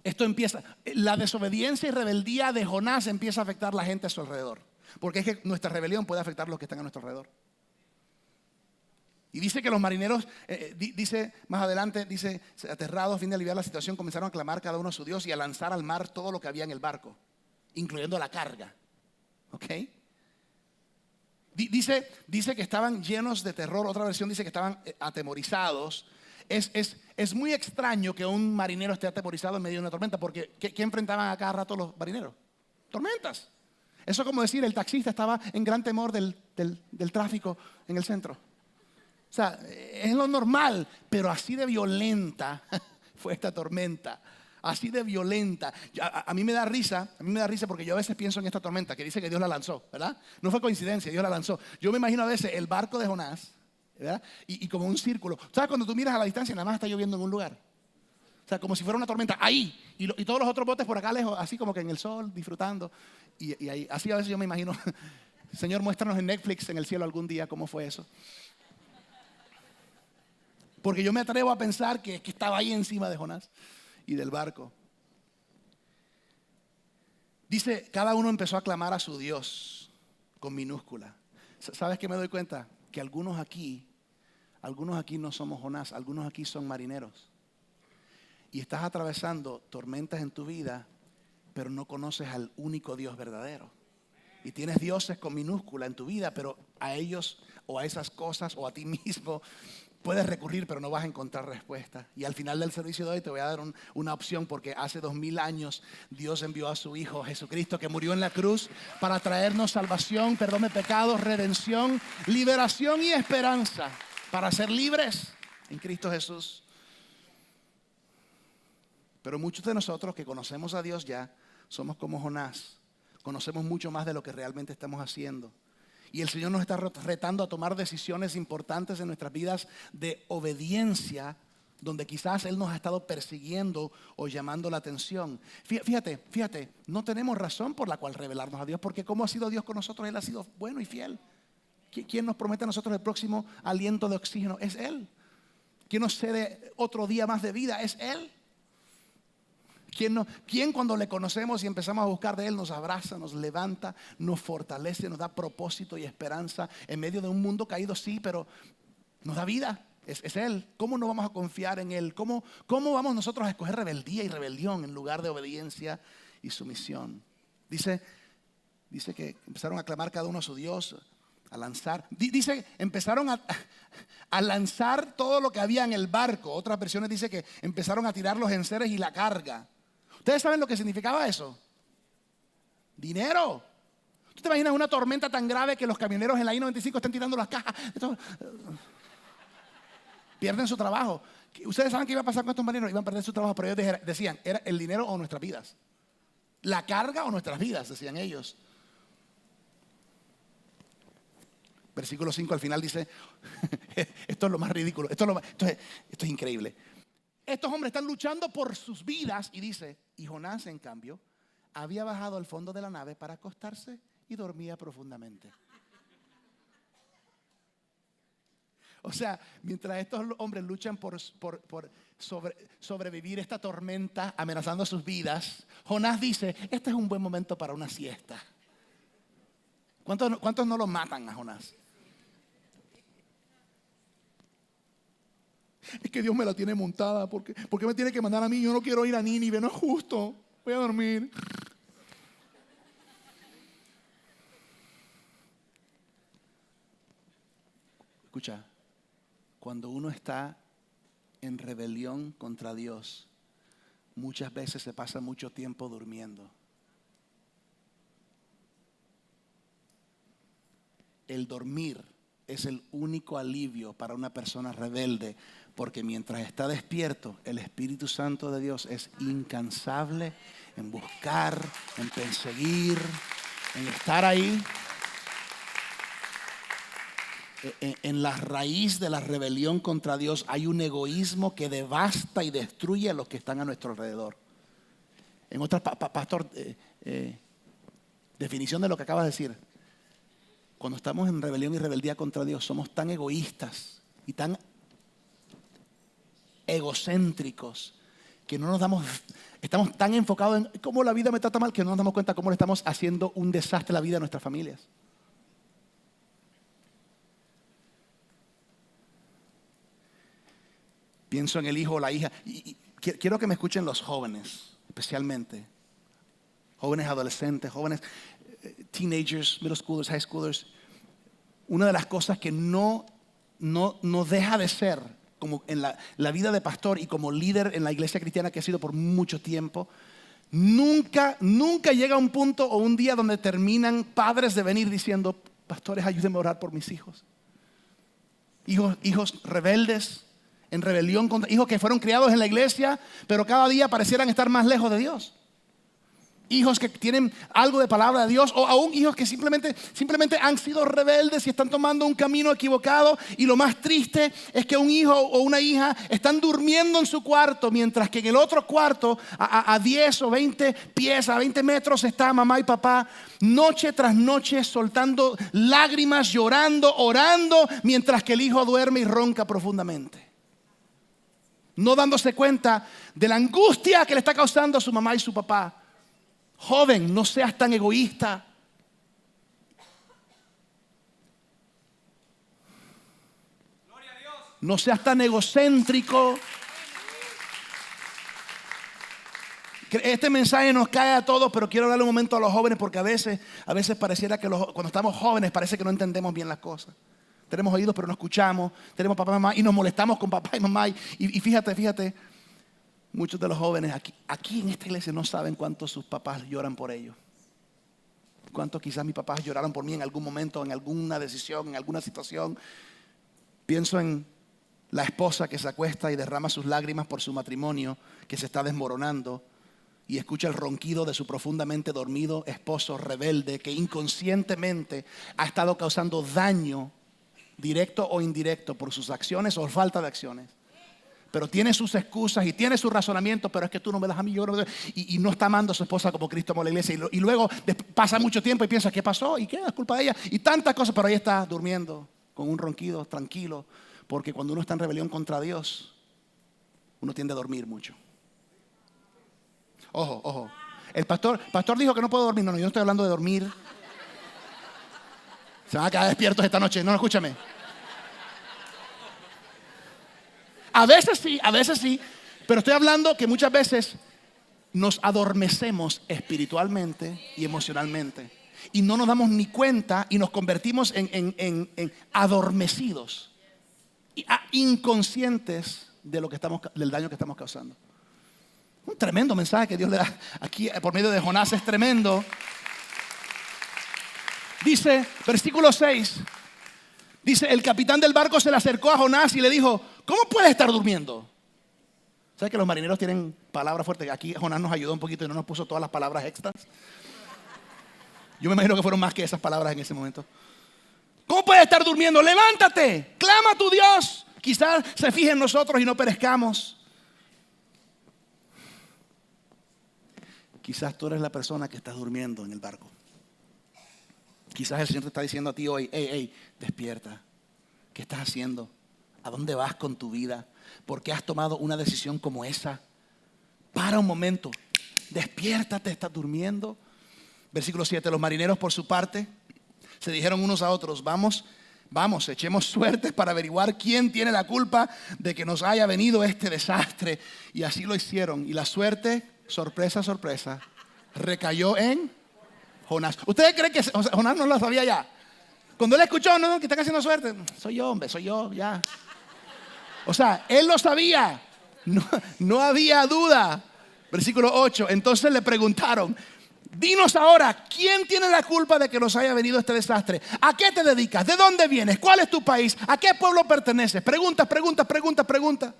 A: Esto empieza, la desobediencia y rebeldía de Jonás empieza a afectar a la gente a su alrededor. Porque es que nuestra rebelión puede afectar a los que están a nuestro alrededor. Y dice que los marineros, dice más adelante, dice, aterrados a fin de aliviar la situación, comenzaron a clamar cada uno a su Dios y a lanzar al mar todo lo que había en el barco, incluyendo la carga. ¿Ok? Dice que estaban llenos de terror. Otra versión dice que estaban atemorizados. Es muy extraño que un marinero esté atemorizado en medio de una tormenta, porque ¿qué enfrentaban a cada rato los marineros? Tormentas. Eso es como decir, el taxista estaba en gran temor del tráfico en el centro. O sea, es lo normal, pero así de violenta fue esta tormenta. Así de violenta. A mí me da risa porque yo a veces pienso en esta tormenta que dice que Dios la lanzó, ¿verdad? No fue coincidencia, Dios la lanzó. Yo me imagino a veces el barco de Jonás, ¿verdad? Y como un círculo. ¿Sabes? Cuando tú miras a la distancia, nada más está lloviendo en un lugar. O sea, como si fuera una tormenta ahí. Y todos los otros botes por acá lejos, así como que en el sol, disfrutando. Y ahí, así a veces yo me imagino, Señor, muéstranos en Netflix en el cielo algún día cómo fue eso. Porque yo me atrevo a pensar que estaba ahí encima de Jonás y del barco. Dice, cada uno empezó a clamar a su Dios con minúscula. ¿Sabes qué me doy cuenta? Que algunos aquí no somos Jonás, algunos aquí son marineros. Y estás atravesando tormentas en tu vida, pero no conoces al único Dios verdadero. Y tienes dioses con minúscula en tu vida, pero a ellos o a esas cosas o a ti mismo puedes recurrir, pero no vas a encontrar respuesta. Y al final del servicio de hoy te voy a dar una opción, porque hace 2000 años Dios envió a su Hijo Jesucristo, que murió en la cruz para traernos salvación, perdón de pecados, redención, liberación y esperanza, para ser libres en Cristo Jesús. Pero muchos de nosotros que conocemos a Dios ya somos como Jonás. Conocemos mucho más de lo que realmente estamos haciendo. Y el Señor nos está retando a tomar decisiones importantes en nuestras vidas de obediencia, donde quizás Él nos ha estado persiguiendo o llamando la atención. Fíjate, no tenemos razón por la cual rebelarnos a Dios, porque como ha sido Dios con nosotros, Él ha sido bueno y fiel. ¿Quién nos promete a nosotros el próximo aliento de oxígeno? Es Él. ¿Quién nos cede otro día más de vida? Es Él. ¿Quién cuando le conocemos y empezamos a buscar de Él nos abraza, nos levanta, nos fortalece, nos da propósito y esperanza en medio de un mundo caído? Sí, pero nos da vida. Es Él. ¿Cómo no vamos a confiar en Él? ¿Cómo vamos nosotros a escoger rebeldía y rebelión en lugar de obediencia y sumisión? Dice que empezaron a clamar cada uno a su Dios, a lanzar. Dice, empezaron a lanzar todo lo que había en el barco. Otras versiones dice que empezaron a tirar los enseres y la carga. ¿Ustedes saben lo que significaba eso? Dinero. ¿Tú te imaginas una tormenta tan grave que los camioneros en la I-95 estén tirando las cajas? Pierden su trabajo. ¿Ustedes saben qué iba a pasar con estos marineros? Iban a perder su trabajo, pero ellos decían, ¿era el dinero o nuestras vidas? ¿La carga o nuestras vidas? Decían ellos. Versículo 5 al final dice, esto es lo más ridículo, esto es increíble. Estos hombres están luchando por sus vidas y dice, y Jonás en cambio había bajado al fondo de la nave para acostarse y dormía profundamente. O sea, mientras estos hombres luchan por sobrevivir esta tormenta amenazando sus vidas, Jonás dice, este es un buen momento para una siesta. ¿Cuántos no lo matan a Jonás? Es que Dios me la tiene montada. ¿Por qué me tiene que mandar a mí? Yo no quiero ir a Nínive, no es justo. Voy a dormir. Escucha, cuando uno está en rebelión contra Dios, muchas veces se pasa mucho tiempo durmiendo. El dormir es el único alivio para una persona rebelde, porque mientras está despierto, el Espíritu Santo de Dios es incansable en buscar, en perseguir, en estar ahí. En la raíz de la rebelión contra Dios hay un egoísmo que devasta y destruye a los que están a nuestro alrededor. En otra, pastor, definición de lo que acaba de decir. Cuando estamos en rebelión y rebeldía contra Dios, somos tan egoístas y tan egocéntricos que estamos tan enfocados en cómo la vida me trata mal que no nos damos cuenta cómo le estamos haciendo un desastre a la vida de nuestras familias. Pienso en el hijo o la hija. Y quiero que me escuchen los jóvenes, especialmente. Jóvenes adolescentes, jóvenes teenagers, middle schoolers, high schoolers. Una de las cosas que no deja de ser, como en la vida de pastor y como líder en la iglesia cristiana que he sido por mucho tiempo, nunca llega un punto o un día donde terminan padres de venir diciendo: pastores, ayúdenme a orar por mis hijos. Hijos rebeldes, en rebelión contra, hijos que fueron criados en la iglesia, pero cada día parecieran estar más lejos de Dios. Hijos que tienen algo de palabra de Dios, o aún hijos que simplemente han sido rebeldes y están tomando un camino equivocado. Y lo más triste es que un hijo o una hija están durmiendo en su cuarto, mientras que en el otro cuarto, a 10 o 20 pies, a 20 metros, está mamá y papá, noche tras noche, soltando lágrimas, llorando, orando, mientras que el hijo duerme y ronca profundamente, no dándose cuenta de la angustia que le está causando a su mamá y su papá. Joven, no seas tan egoísta. No seas tan egocéntrico. Este mensaje nos cae a todos, pero quiero darle un momento a los jóvenes, porque a veces pareciera que cuando estamos jóvenes parece que no entendemos bien las cosas. Tenemos oídos pero no escuchamos. Tenemos papá y mamá y nos molestamos con papá y mamá. Y fíjate, muchos de los jóvenes aquí en esta iglesia no saben cuánto sus papás lloran por ellos. Cuánto quizás mis papás lloraron por mí en algún momento, en alguna decisión, en alguna situación. Pienso en la esposa que se acuesta y derrama sus lágrimas por su matrimonio que se está desmoronando, y escucha el ronquido de su profundamente dormido esposo rebelde que inconscientemente ha estado causando daño directo o indirecto por sus acciones o falta de acciones. Pero tiene sus excusas y tiene su razonamiento: pero es que tú no me das a mí, yo no. Y no está amando a su esposa como Cristo amó a la iglesia. Y luego pasa mucho tiempo y piensa: ¿qué pasó? ¿Y qué? Es culpa de ella. Y tantas cosas, pero ahí está durmiendo con un ronquido tranquilo. Porque cuando uno está en rebelión contra Dios, uno tiende a dormir mucho. Ojo. El pastor dijo que no puedo dormir. No, yo no estoy hablando de dormir. Se van a quedar despiertos esta noche. No, escúchame. A veces sí, pero estoy hablando que muchas veces nos adormecemos espiritualmente y emocionalmente y no nos damos ni cuenta y nos convertimos en adormecidos, inconscientes del daño que estamos causando. Un tremendo mensaje que Dios le da aquí por medio de Jonás, es tremendo. Dice, versículo 6, dice: el capitán del barco se le acercó a Jonás y le dijo: ¿cómo puedes estar durmiendo? ¿Sabes que los marineros tienen palabras fuertes? Aquí Jonás nos ayudó un poquito y no nos puso todas las palabras extras. Yo me imagino que fueron más que esas palabras en ese momento. ¿Cómo puedes estar durmiendo? Levántate, clama a tu Dios. Quizás se fije en nosotros y no perezcamos. Quizás tú eres la persona que estás durmiendo en el barco. Quizás el Señor te está diciendo a ti hoy: hey, despierta. ¿Qué estás haciendo? ¿A dónde vas con tu vida? ¿Por qué has tomado una decisión como esa? Para un momento, despiértate, estás durmiendo. Versículo 7, los marineros por su parte se dijeron unos a otros: vamos, echemos suertes para averiguar quién tiene la culpa de que nos haya venido este desastre. Y así lo hicieron. Y la suerte, sorpresa, recayó en Jonás. ¿Ustedes creen que Jonás no lo sabía ya? Cuando él escuchó: no, que están haciendo suerte. Soy yo, hombre, soy yo, ya. O sea, él lo sabía. No había duda. Versículo 8. Entonces le preguntaron. Dinos ahora, ¿quién tiene la culpa de que nos haya venido este desastre? ¿A qué te dedicas? ¿De dónde vienes? ¿Cuál es tu país? ¿A qué pueblo perteneces? Preguntas, preguntas, preguntas, preguntas.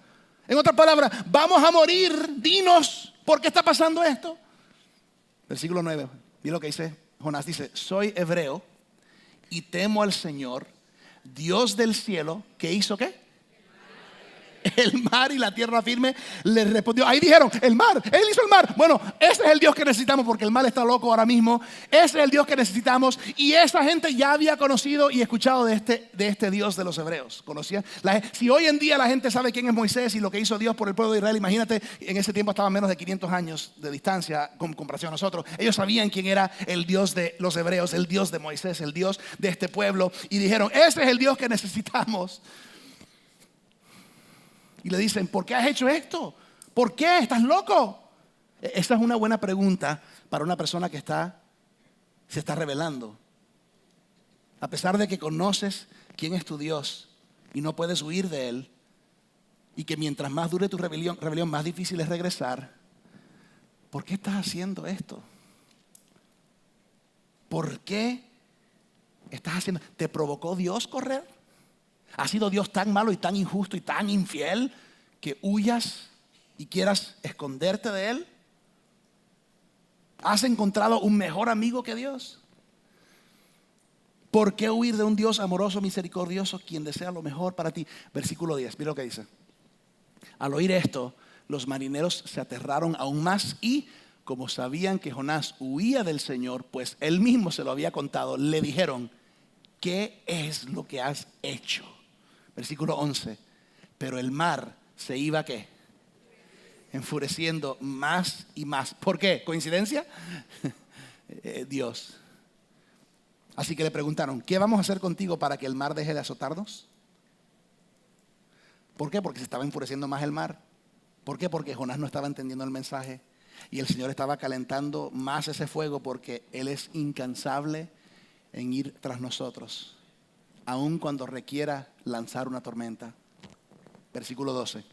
A: En otras palabras, vamos a morir. Dinos, ¿por qué está pasando esto? Versículo 9. Mira lo que dice Jonás. Dice, soy hebreo y temo al Señor, Dios del cielo, que hizo ¿qué? El mar y la tierra firme. Le respondió. Ahí dijeron, el mar, él hizo el mar. Bueno, ese es el Dios que necesitamos, porque el mar está loco ahora mismo. Ese es el Dios que necesitamos. Y esa gente ya había conocido y escuchado de este Dios de los hebreos. ¿Conocían? Si hoy en día la gente sabe quién es Moisés y lo que hizo Dios por el pueblo de Israel, imagínate, en ese tiempo estaban menos de 500 años de distancia con comparación a nosotros. Ellos sabían quién era el Dios de los hebreos, el Dios de Moisés, el Dios de este pueblo. Y dijeron, ese es el Dios que necesitamos. Y le dicen, ¿por qué has hecho esto? ¿Por qué? ¿Estás loco? Esa es una buena pregunta para una persona que se está rebelando. A pesar de que conoces quién es tu Dios y no puedes huir de Él, y que mientras más dure tu rebelión, más difícil es regresar. ¿Por qué estás haciendo esto? ¿Por qué estás haciendo? ¿Te provocó Dios correr? ¿Ha sido Dios tan malo y tan injusto y tan infiel que huyas y quieras esconderte de Él? ¿Has encontrado un mejor amigo que Dios? ¿Por qué huir de un Dios amoroso, misericordioso, quien desea lo mejor para ti? Versículo 10, mira lo que dice. Al oír esto, los marineros se aterraron aún más y, como sabían que Jonás huía del Señor, pues él mismo se lo había contado, le dijeron, ¿qué es lo que has hecho? Versículo 11. Pero el mar se iba ¿qué? Enfureciendo más y más. ¿Por qué? ¿Coincidencia? Dios. Así que le preguntaron, ¿qué vamos a hacer contigo para que el mar deje de azotarnos? ¿Por qué? Porque se estaba enfureciendo más el mar. ¿Por qué? Porque Jonás no estaba entendiendo el mensaje. Y el Señor estaba calentando más ese fuego porque Él es incansable en ir tras nosotros, aun cuando requiera lanzar una tormenta. Versículo 12.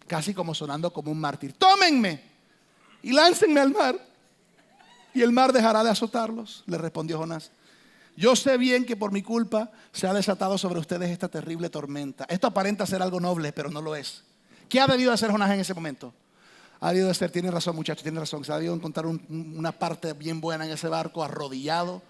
A: Casi como sonando como un mártir. Tómenme y láncenme al mar, y el mar dejará de azotarlos, le respondió Jonás. Yo sé bien que por mi culpa se ha desatado sobre ustedes esta terrible tormenta. Esto aparenta ser algo noble, pero no lo es. ¿Qué ha debido hacer Jonás en ese momento? Ha debido de ser, tiene razón muchachos, tiene razón, se ha debido encontrar una parte bien buena en ese barco, arrodillado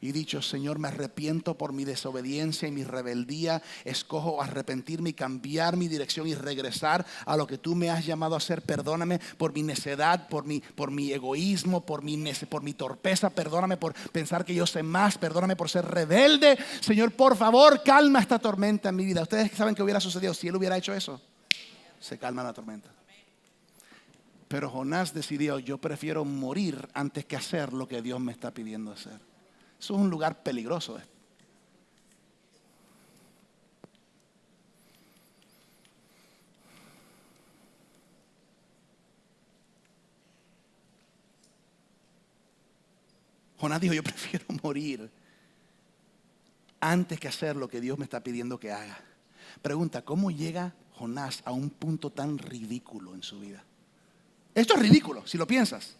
A: y dicho, Señor, me arrepiento por mi desobediencia y mi rebeldía. Escojo arrepentirme y cambiar mi dirección y regresar a lo que tú me has llamado a hacer. Perdóname por mi necedad, por mi egoísmo, por mi torpeza. Perdóname por pensar que yo sé más. Perdóname por ser rebelde. Señor, por favor, calma esta tormenta en mi vida. Ustedes saben qué hubiera sucedido si él hubiera hecho eso. Se calma la tormenta. Pero Jonás decidió, yo prefiero morir antes que hacer lo que Dios me está pidiendo hacer. Eso es un lugar peligroso. Jonás dijo, yo prefiero morir antes que hacer lo que Dios me está pidiendo que haga. Pregunta, ¿cómo llega Jonás a un punto tan ridículo en su vida? Esto es ridículo, si lo piensas.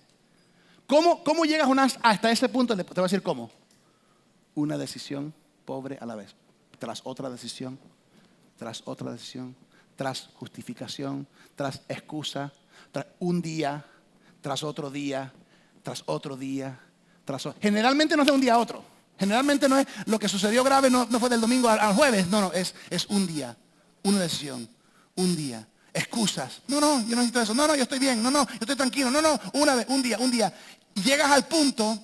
A: ¿Cómo llega Jonás hasta ese punto? Te voy a decir cómo. Una decisión pobre a la vez, tras otra decisión, tras otra decisión, tras justificación, tras excusa, tras un día, tras otro día, tras otro día, generalmente no es de un día a otro. Generalmente no es lo que sucedió grave, no fue del domingo al jueves. No, es un día, una decisión, un día. Excusas. No, yo no necesito eso. No, yo estoy bien. No, yo estoy tranquilo. No, una vez, un día. Llegas al punto.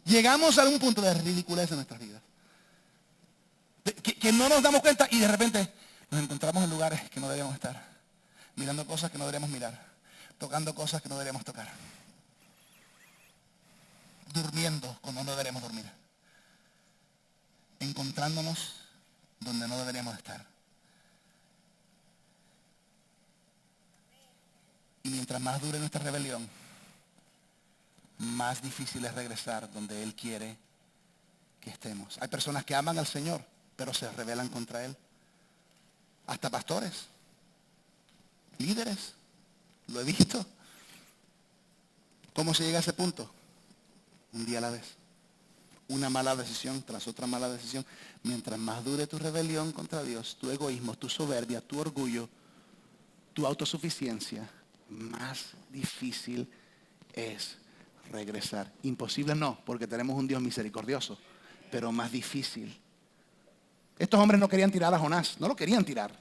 A: Llegamos a un punto de ridiculez en nuestras vidas. Que no nos damos cuenta y de repente nos encontramos en lugares que no deberíamos estar. Mirando cosas que no deberíamos mirar. Tocando cosas que no deberíamos tocar. Durmiendo cuando no deberíamos dormir. Encontrándonos donde no deberíamos estar. Y mientras más dure nuestra rebelión, más difícil es regresar donde Él quiere que estemos. Hay personas que aman al Señor, pero se rebelan contra Él. Hasta pastores, líderes, lo he visto. ¿Cómo se llega a ese punto? Un día a la vez. Una mala decisión tras otra mala decisión. Mientras más dure tu rebelión contra Dios, tu egoísmo, tu soberbia, tu orgullo, tu autosuficiencia, más difícil es regresar. Imposible no, porque tenemos un Dios misericordioso, pero más difícil. Estos hombres no querían tirar a Jonás, no lo querían tirar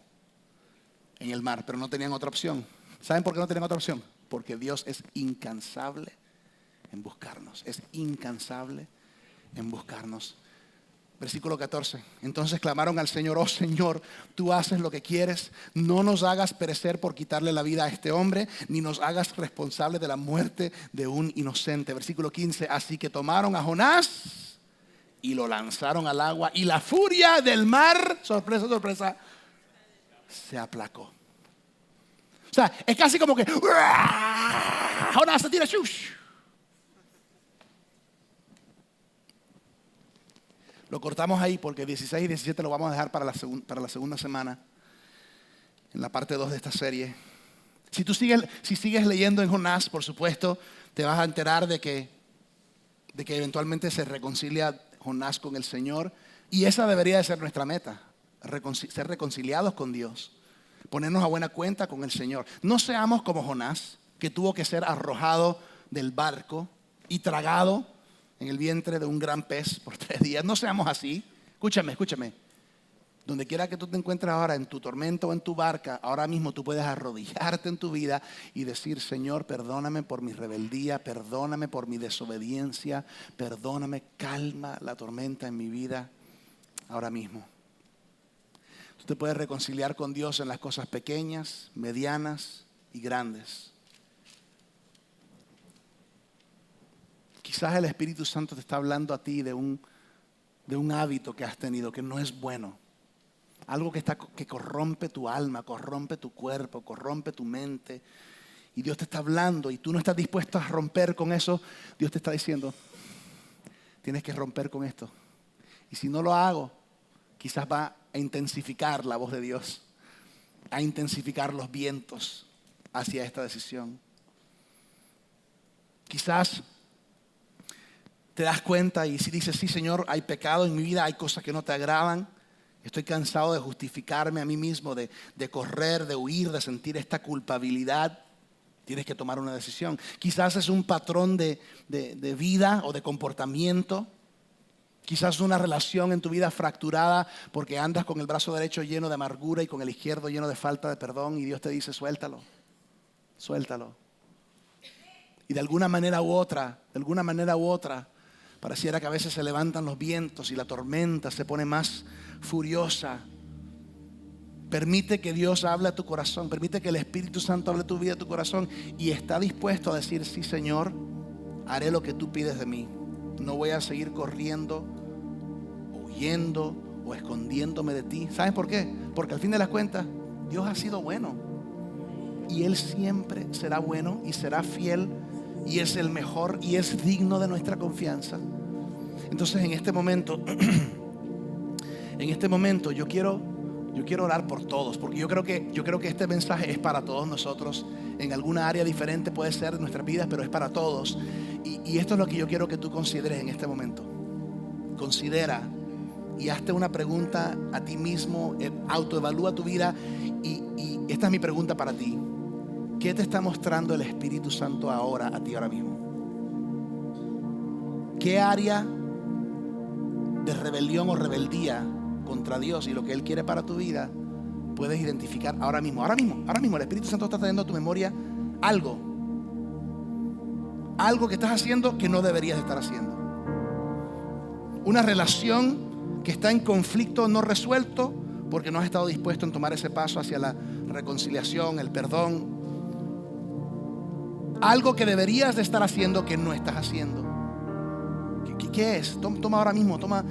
A: en el mar, pero no tenían otra opción. ¿Saben por qué no tenían otra opción? Porque Dios es incansable en buscarnos, es incansable en buscarnos. Versículo 14. Entonces clamaron al Señor: oh Señor, tú haces lo que quieres. No nos hagas perecer por quitarle la vida a este hombre, ni nos hagas responsable de la muerte de un inocente. Versículo 15. Así que tomaron a Jonás y lo lanzaron al agua, y la furia del mar, sorpresa, sorpresa, se aplacó. O sea, es casi como que Jonás se tira, shush. Lo cortamos ahí porque 16 y 17 lo vamos a dejar para la segunda semana, en la parte 2 de esta serie. Si sigues leyendo en Jonás, por supuesto, te vas a enterar de que eventualmente se reconcilia Jonás con el Señor. Y esa debería de ser nuestra meta, ser reconciliados con Dios, ponernos a buena cuenta con el Señor. No seamos como Jonás, que tuvo que ser arrojado del barco y tragado en el vientre de un gran pez por 3 días. No seamos así. Escúchame. Donde quiera que tú te encuentres ahora, en tu tormento o en tu barca, ahora mismo tú puedes arrodillarte en tu vida y decir: Señor, perdóname por mi rebeldía, perdóname por mi desobediencia, perdóname, calma la tormenta en mi vida ahora mismo. Tú te puedes reconciliar con Dios en las cosas pequeñas, medianas y grandes. Quizás el Espíritu Santo te está hablando a ti de un hábito que has tenido que no es bueno. Algo que corrompe tu alma, corrompe tu cuerpo, corrompe tu mente. Y Dios te está hablando y tú no estás dispuesto a romper con eso. Dios te está diciendo: tienes que romper con esto. Y si no lo hago, quizás va a intensificar la voz de Dios, a intensificar los vientos hacia esta decisión. Quizás te das cuenta y si dices: sí, Señor, hay pecado en mi vida, hay cosas que no te agradan. Estoy cansado de justificarme a mí mismo, de correr, de huir, de sentir esta culpabilidad. Tienes que tomar una decisión. Quizás es un patrón de vida o de comportamiento. Quizás una relación en tu vida fracturada porque andas con el brazo derecho lleno de amargura y con el izquierdo lleno de falta de perdón. Y Dios te dice: suéltalo. Y de alguna manera u otra, pareciera que a veces se levantan los vientos y la tormenta se pone más furiosa. Permite que Dios hable a tu corazón. Permite que el Espíritu Santo hable a tu vida, a tu corazón. Y está dispuesto a decir: sí, Señor, haré lo que tú pides de mí. No voy a seguir corriendo, o huyendo o escondiéndome de ti. ¿Sabes por qué? Porque al fin de las cuentas, Dios ha sido bueno. Y Él siempre será bueno y será fiel. Y es el mejor y es digno de nuestra confianza. Entonces en este momento yo quiero orar por todos, porque yo creo que este mensaje es para todos nosotros. En alguna área diferente puede ser de nuestras vidas, pero es para todos. Y esto es lo que yo quiero que tú consideres en este momento. Considera y hazte una pregunta a ti mismo, autoevalúa tu vida y esta es mi pregunta para ti. ¿Qué te está mostrando el Espíritu Santo ahora a ti ahora mismo? ¿Qué área de rebelión o rebeldía contra Dios y lo que Él quiere para tu vida puedes identificar ahora mismo? Ahora mismo el Espíritu Santo está trayendo a tu memoria algo que estás haciendo que no deberías estar haciendo. Una relación que está en conflicto no resuelto porque no has estado dispuesto en tomar ese paso hacia la reconciliación, el perdón. Algo que deberías de estar haciendo que no estás haciendo. ¿Qué es? Toma ahora mismo, toma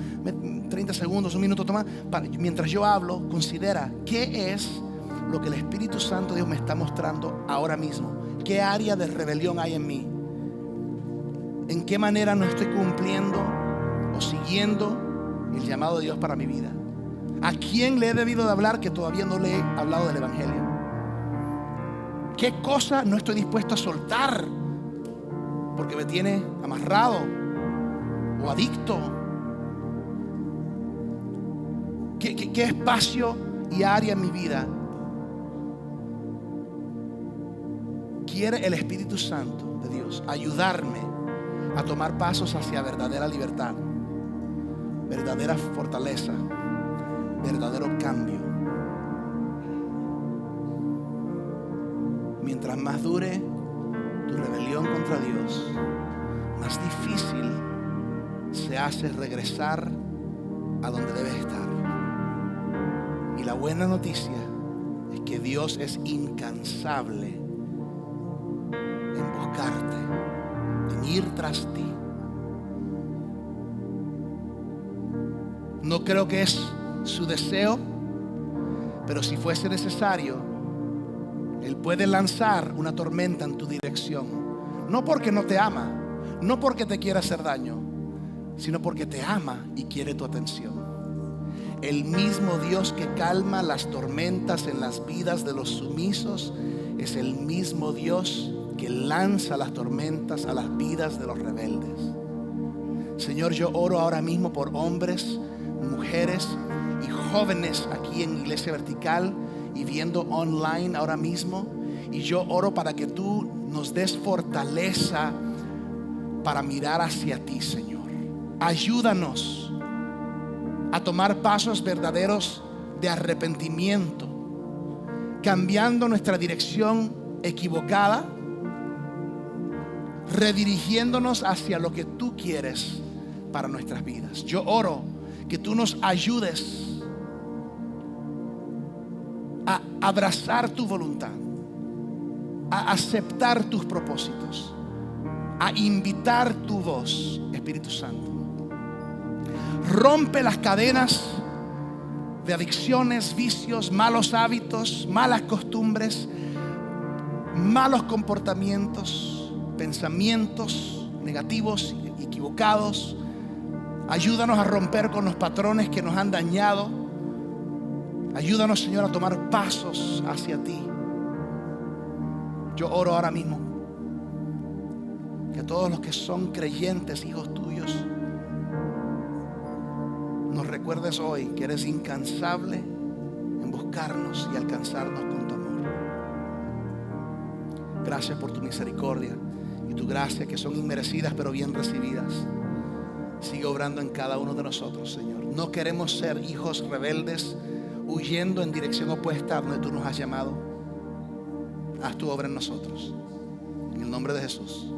A: 30 segundos, 1 minuto, mientras yo hablo, considera qué es lo que el Espíritu Santo de Dios me está mostrando ahora mismo. ¿Qué área de rebelión hay en mí? ¿En qué manera no estoy cumpliendo o siguiendo el llamado de Dios para mi vida? ¿A quién le he debido de hablar que todavía no le he hablado del Evangelio? ¿Qué cosa no estoy dispuesto a soltar porque me tiene amarrado o adicto. ¿Qué espacio y área en mi vida quiere el Espíritu Santo de Dios ayudarme a tomar pasos hacia verdadera libertad, verdadera fortaleza, verdadero cambio? Mientras más dure tu rebelión contra Dios, más difícil se hace regresar a donde debes estar. Y la buena noticia es que Dios es incansable en buscarte, en ir tras ti. No creo que es su deseo, pero si fuese necesario, Él puede lanzar una tormenta en tu dirección. No porque no te ama, no porque te quiera hacer daño, sino porque te ama y quiere tu atención. El mismo Dios que calma las tormentas en las vidas de los sumisos es el mismo Dios que lanza las tormentas a las vidas de los rebeldes. Señor, yo oro ahora mismo por hombres, mujeres y jóvenes aquí en Iglesia Vertical y viendo online ahora mismo. Y yo oro para que tú nos des fortaleza para mirar hacia ti, Señor. Ayúdanos a tomar pasos verdaderos de arrepentimiento, cambiando nuestra dirección equivocada, redirigiéndonos hacia lo que tú quieres para nuestras vidas. Yo oro que tú nos ayudes a abrazar tu voluntad, a aceptar tus propósitos, a invitar tu voz, Espíritu Santo. Rompe las cadenas de adicciones, vicios, malos hábitos, malas costumbres, malos comportamientos, pensamientos negativos y equivocados. Ayúdanos a romper con los patrones que nos han dañado. Ayúdanos, Señor, a tomar pasos hacia ti. Yo oro ahora mismo que todos los que son creyentes, hijos tuyos, nos recuerdes hoy que eres incansable en buscarnos y alcanzarnos con tu amor. Gracias por tu misericordia y tu gracia, que son inmerecidas pero bien recibidas. Sigue obrando en cada uno de nosotros, Señor. No queremos ser hijos rebeldes huyendo en dirección opuesta a donde tú nos has llamado. Haz tu obra en nosotros. En el nombre de Jesús.